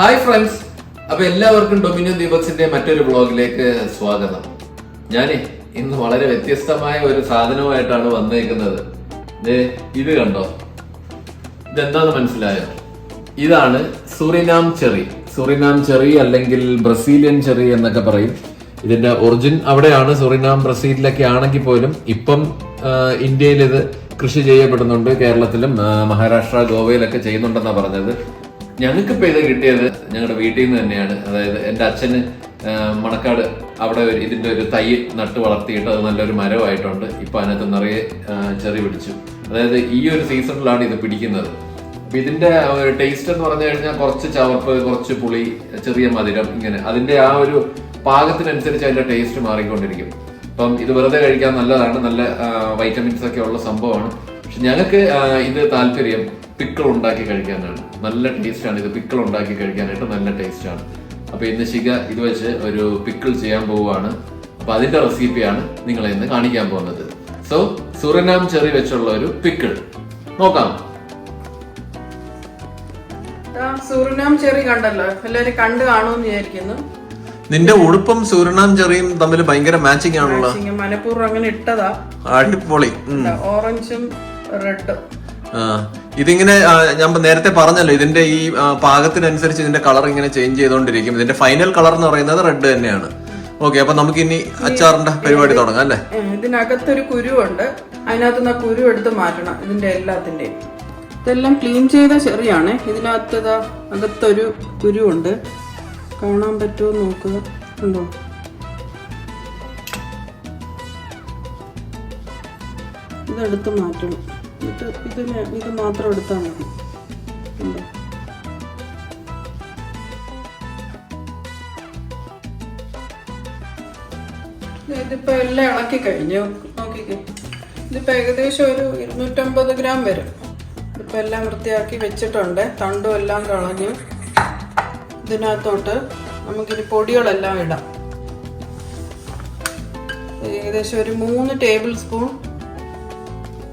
Hi friends, അപ്പൊ എല്ലാവർക്കും ഡൊമിനിയോ ദീപക്സിന്റെ മറ്റൊരു വ്ളോഗിലേക്ക് സ്വാഗതം. ഞാനേ ഇന്ന് വളരെ വ്യത്യസ്തമായ ഒരു സാധനവുമായിട്ടാണ് വന്നേക്കുന്നത്. ഇത് കണ്ടോ, ഇതെന്താന്ന് മനസ്സിലായോ? ഇതാണ് സുറിനാം ചെറി. സുറിനാം ചെറി അല്ലെങ്കിൽ ബ്രസീലിയൻ ചെറി എന്നൊക്കെ പറയും. ഇതിന്റെ ഒറിജിൻ അവിടെയാണ്, സുറിനാം ബ്രസീലിലൊക്കെ ആണെങ്കിൽ പോലും ഇപ്പം ഇന്ത്യയിൽ ഇത് കൃഷി ചെയ്യപ്പെടുന്നുണ്ട്. കേരളത്തിലും മഹാരാഷ്ട്ര, ഗോവയിലൊക്കെ ചെയ്യുന്നുണ്ടെന്നാണ് പറഞ്ഞത്. ഞങ്ങൾക്കിപ്പോൾ ഇത് കിട്ടിയത് ഞങ്ങളുടെ വീട്ടിൽ നിന്ന് തന്നെയാണ്. അതായത് എൻ്റെ അച്ഛന് മണക്കാട് അവിടെ ഇതിന്റെ ഒരു തൈ നട്ട് വളർത്തിയിട്ട് അത് നല്ലൊരു മരമായിട്ടുണ്ട്. ഇപ്പൊ അതിനകത്ത് നിറയെ ചെറി പിടിച്ചു. അതായത് ഈ ഒരു സീസണിലാണ് ഇത് പിടിക്കുന്നത്. അപ്പൊ ഇതിന്റെ ടേസ്റ്റ് എന്ന് പറഞ്ഞു കഴിഞ്ഞാൽ കുറച്ച് ചവർപ്പ്, കുറച്ച് പുളി, ചെറിയ മധുരം, ഇങ്ങനെ അതിന്റെ ആ ഒരു പാകത്തിനനുസരിച്ച് അതിന്റെ ടേസ്റ്റ് മാറിക്കൊണ്ടിരിക്കും. അപ്പം ഇത് വെറുതെ കഴിക്കാൻ നല്ലതാണ്, നല്ല വൈറ്റമിൻസ് ഒക്കെ ഉള്ള സംഭവമാണ്. പക്ഷെ ഞങ്ങൾക്ക് ഇത് താല്പര്യം പിക്കിൾ ഉണ്ടാക്കി കഴിക്കാനാണ്. നല്ല ടേസ്റ്റാണ് ഇത്, പിക്കിൾ ഉണ്ടാക്കി കഴിക്കാനായിട്ട് നല്ല ടേസ്റ്റാണ്. അപ്പൊ ഇന്ന് ശിഖ ഇത് വെച്ച് ഒരു പിക്കിൾ ചെയ്യാൻ പോവുകയാണ്. അപ്പൊ അതിന്റെ റെസിപ്പിയാണ് നിങ്ങളെ ഇന്ന് കാണിക്കാൻ പോകുന്നത്. സോ സുറിനാം ചെറി വെച്ചുള്ള ഒരു പിക്കിൾ നോക്കാം. സുറിനാം ചെറി കണ്ടല്ലോ, എല്ലാരും കണ്ടു കാണുമെന്ന് വിചാരിക്കുന്നു. നിന്റെ ഉടുപ്പും സുറിനാം ചെറിയും തമ്മിൽ ഭയങ്കര മാച്ചിങ് ആണല്ലോ. മനഃപൂർവ്വം അങ്ങനെ ഇട്ടതാ. അടിപൊളി. ഓറഞ്ചും റെഡും. ഇതിങ്ങനെ ഞാൻ നേരത്തെ പറഞ്ഞല്ലോ, ഇതിന്റെ ഈ പാകത്തിനനുസരിച്ച് ഇതിന്റെ കളർ ഇങ്ങനെ ചേഞ്ച് ചെയ്തോണ്ടിരിക്കും. ഇതിന്റെ ഫൈനൽ കളർ എന്ന് പറയുന്നത് റെഡ് തന്നെയാണ്. ഓക്കെ, അപ്പൊ നമുക്ക് ഇനി അച്ചാറിന്റെ പരിപാടി തുടങ്ങാം അല്ലേ? ഇതിനകത്തൊരു കുരുവുണ്ട്, അതിനകത്തുനിന്ന് ആ കുരു എടുത്ത് മാറ്റണം ഇതിന്റെ എല്ലാത്തിന്റെയും. ഇതെല്ലാം ക്ലീൻ ചെയ്ത ചെറിയാണ്. ഇതിനകത്ത് അകത്തൊരു കുരുവുണ്ട്, കാണാൻ പറ്റുമോ നോക്കുക. ഉണ്ടോ? ഇതെടുത്ത് മാറ്റണം. ഇത് മാത്രം എടുത്താൽ മതി. ഇതിപ്പോ എല്ലാം ഇളക്കി കഴിഞ്ഞു. നോക്കിക്കേ, ഇതിപ്പോ ഏകദേശം ഒരു 250 ഗ്രാം വരും. ഇപ്പൊ എല്ലാം വൃത്തിയാക്കി വെച്ചിട്ടുണ്ട്. തണ്ടും എല്ലാം കളഞ്ഞു. ഇതിനകത്തോട്ട് നമുക്കിനി പൊടികളെല്ലാം ഇടാം. ഏകദേശം ഒരു 3 table spoon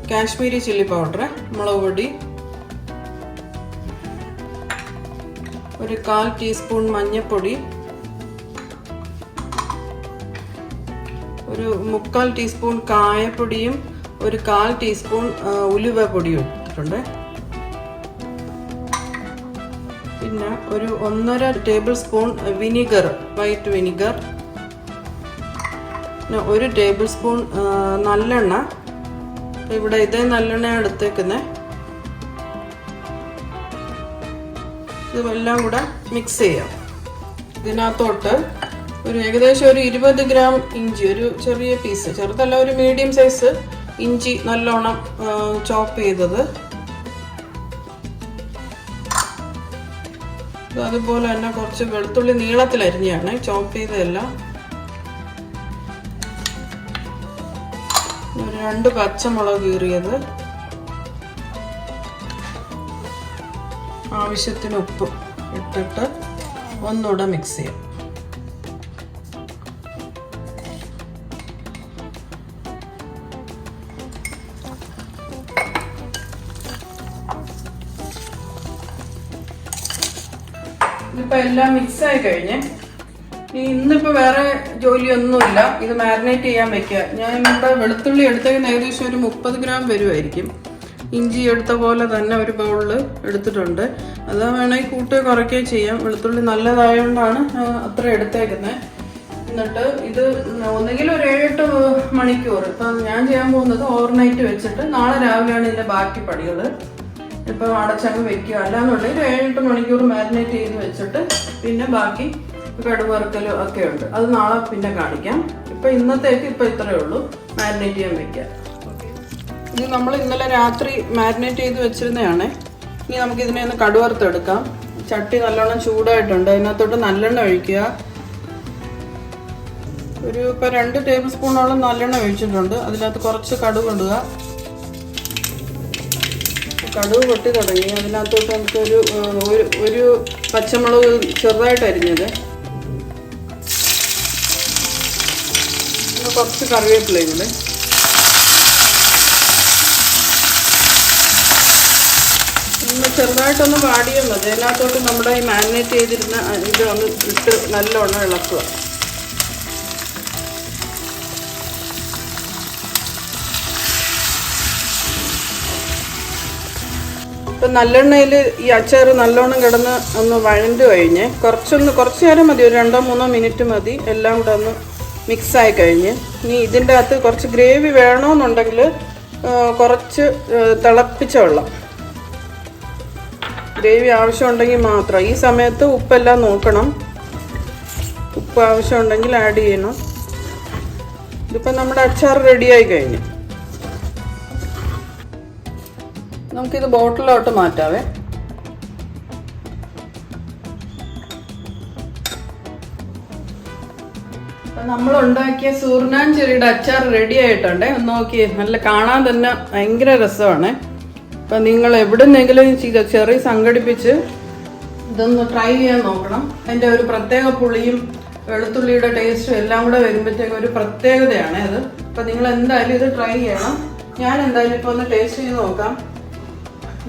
Kashmiri chilli powder, മുളക് പൊടി, ഒരു 1/4 ടീസ്പൂൺ മഞ്ഞൾപ്പൊടി, ഒരു 3/4 ടീസ്പൂൺ കായപ്പൊടിയും ഒരു 1/4 ടീസ്പൂൺ ഉലുവപ്പൊടിയും ഇട്ടിട്ടുണ്ട്. പിന്നെ ഒരു 1.5 table spoon vinegar, white vinegar, പിന്നെ 1 ടേബിൾ സ്പൂൺ നല്ലെണ്ണ. ഇവിടെ ഇതേ നല്ലെണ്ണ എടുത്തേക്കുന്നത്. ഇതെല്ലാം കൂടെ മിക്സ് ചെയ്യാം. ഇതിനകത്തോട്ട് ഒരു ഏകദേശം ഒരു 20 ഗ്രാം ഇഞ്ചി, ഒരു ചെറിയ പീസ്, ചെറുതല്ല, ഒരു മീഡിയം സൈസ് ഇഞ്ചി നല്ലോണം ചോപ്പ് ചെയ്തത്. അതുപോലെ തന്നെ കുറച്ച് വെളുത്തുള്ളി നീളത്തിലരിഞ്ഞാണ് ചോപ്പ് ചെയ്തതെല്ലാം. 2 പച്ചമുളക് കീറിയത്, ആവശ്യത്തിന് ഉപ്പ് ഇട്ടിട്ട് ഒന്നുകൂടെ മിക്സ് ചെയ്യാം. ഇതിപ്പോ എല്ലാം മിക്സ് ആയി കഴിഞ്ഞ് ഇന്നിപ്പോ വേറെ ജോലിയൊന്നുമില്ല. ഇത് മാരിനേറ്റ് ചെയ്യാൻ വെക്കുക. ഞാൻ ഇവിടെ വെളുത്തുള്ളി എടുത്തേക്കുന്ന ഏകദേശം ഒരു 30 ഗ്രാം വരുമായിരിക്കും. ഇഞ്ചി എടുത്ത പോലെ തന്നെ ഒരു ബൗളിൽ എടുത്തിട്ടുണ്ട്. അത് വേണമെങ്കിൽ കൂട്ടുകയോ കുറയ്ക്കുകയോ ചെയ്യാം. വെളുത്തുള്ളി നല്ലതായതുകൊണ്ടാണ് അത്ര എടുത്തേക്കുന്നത്. എന്നിട്ട് ഇത് ഒന്നുകിൽ ഒരു 7-8 മണിക്കൂർ, ഇപ്പം ഞാൻ ചെയ്യാൻ പോകുന്നത് ഓവർനൈറ്റ് വെച്ചിട്ട് നാളെ രാവിലെയാണ് ഇതിൻ്റെ ബാക്കി പടികൾ. ഇപ്പം അടച്ചങ്ങ് വെക്കുക. അല്ലാന്നുണ്ടെങ്കിൽ 7-8 മണിക്കൂർ മാരിനേറ്റ് ചെയ്ത് വെച്ചിട്ട് പിന്നെ ബാക്കി കടുവറുക്കലും ഒക്കെ ഉണ്ട്. അത് നാളെ പിന്നെ കാണിക്കാം. ഇപ്പൊ ഇന്നത്തേക്ക് ഇപ്പൊ ഇത്രയേ ഉള്ളൂ. മാരിനേറ്റ് ചെയ്യാൻ വെക്കാം. ഇത് നമ്മൾ ഇന്നലെ രാത്രി മാരിനേറ്റ് ചെയ്ത് വെച്ചിരുന്നതാണ്. ഇനി നമുക്ക് ഇതിനെ ഒന്ന് കടുവറുത്തെടുക്കാം. ചട്ടി നല്ലോണം ചൂടായിട്ടുണ്ട്. അതിനകത്തോട്ട് നല്ലെണ്ണ ഒഴിക്കുക. ഇപ്പൊ 2 ടേബിൾ സ്പൂണോളം നല്ലെണ്ണ ഒഴിച്ചിട്ടുണ്ട്. അതിനകത്ത് കുറച്ച് കടുക് ഇടുക. കടുക് പൊട്ടി തുടങ്ങി. അതിനകത്തോട്ട് നമുക്കൊരു ഒരു പച്ചമുളക് ചെറുതായിട്ട് അരിഞ്ഞത്, കുറച്ച് കറിവേപ്പിലയും കൂടെ, ചെറുതായിട്ടൊന്ന് വാടിയാൽ മതി. അതിനകത്തോട്ട് നമ്മുടെ ഈ മാരിനേറ്റ് ചെയ്തിരുന്ന ഇത് ഒന്ന് ഇട്ട് നല്ലോണം ഇളക്കുക. ഇപ്പം നല്ലെണ്ണയിൽ ഈ അച്ചാർ നല്ലോണം കിടന്ന് ഒന്ന് വഴണ്ട് കഴിഞ്ഞ് കുറച്ച് നേരം മതി, ഒരു 2-3 മിനിറ്റ് മതി. എല്ലാം കൂടെ ഒന്ന് മിക്സായി കഴിഞ്ഞ് ഇനി ഇതിൻ്റെ അകത്ത് കുറച്ച് ഗ്രേവി വേണമെന്നുണ്ടെങ്കിൽ കുറച്ച് തിളപ്പിച്ച വെള്ളം, ഗ്രേവി ആവശ്യമുണ്ടെങ്കിൽ മാത്രം. ഈ സമയത്ത് ഉപ്പെല്ലാം നോക്കണം, ഉപ്പ് ആവശ്യമുണ്ടെങ്കിൽ ആഡ് ചെയ്യണം. ഇതിപ്പോൾ നമ്മുടെ അച്ചാർ റെഡിയായി കഴിഞ്ഞു. നമുക്കിത് ബോട്ടിലോട്ട് മാറ്റാവേ. അപ്പം നമ്മൾ ഉണ്ടാക്കിയ സൂറിനാം ചെറിയുടെ അച്ചാർ റെഡി ആയിട്ടുണ്ട്. ഒന്ന് നോക്കിയേ, നല്ല കാണാൻ തന്നെ ഭയങ്കര രസമാണ്. അപ്പം നിങ്ങൾ എവിടുന്നെങ്കിലും ചെറി സംഘടിപ്പിച്ച് ഇതൊന്ന് ട്രൈ ചെയ്യാൻ നോക്കണം. അതിൻ്റെ ഒരു പ്രത്യേക പുളിയും വെളുത്തുള്ളിയുടെ ടേസ്റ്റും എല്ലാം കൂടെ വരുമ്പോഴത്തേക്കും ഒരു പ്രത്യേകതയാണ് അത്. അപ്പം നിങ്ങൾ എന്തായാലും ഇത് ട്രൈ ചെയ്യണം. ഞാൻ എന്തായാലും ഇപ്പോൾ ഒന്ന് ടേസ്റ്റ് ചെയ്ത് നോക്കാം.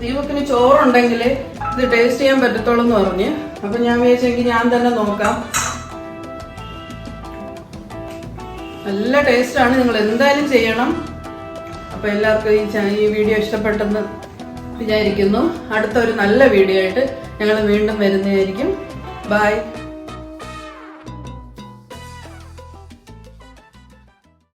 ദീപക്കിന് ചോറുണ്ടെങ്കിൽ ഇത് ടേസ്റ്റ് ചെയ്യാൻ പറ്റത്തുള്ളൂ എന്ന് പറഞ്ഞ്, അപ്പം ഞാൻ വിചാരിച്ചെങ്കിൽ ഞാൻ തന്നെ നോക്കാം. നല്ല ടേസ്റ്റാണ്, നിങ്ങൾ എന്തായാലും ചെയ്യണം. അപ്പോൾ എല്ലാവർക്കും ഈ വീഡിയോ ഇഷ്ടപ്പെട്ടെന്ന് വിചാരിക്കുന്നു. അടുത്ത ഒരു നല്ല വീഡിയോ ആയിട്ട് ഞങ്ങൾ വീണ്ടും വരുന്നതായിരിക്കും. ബൈ.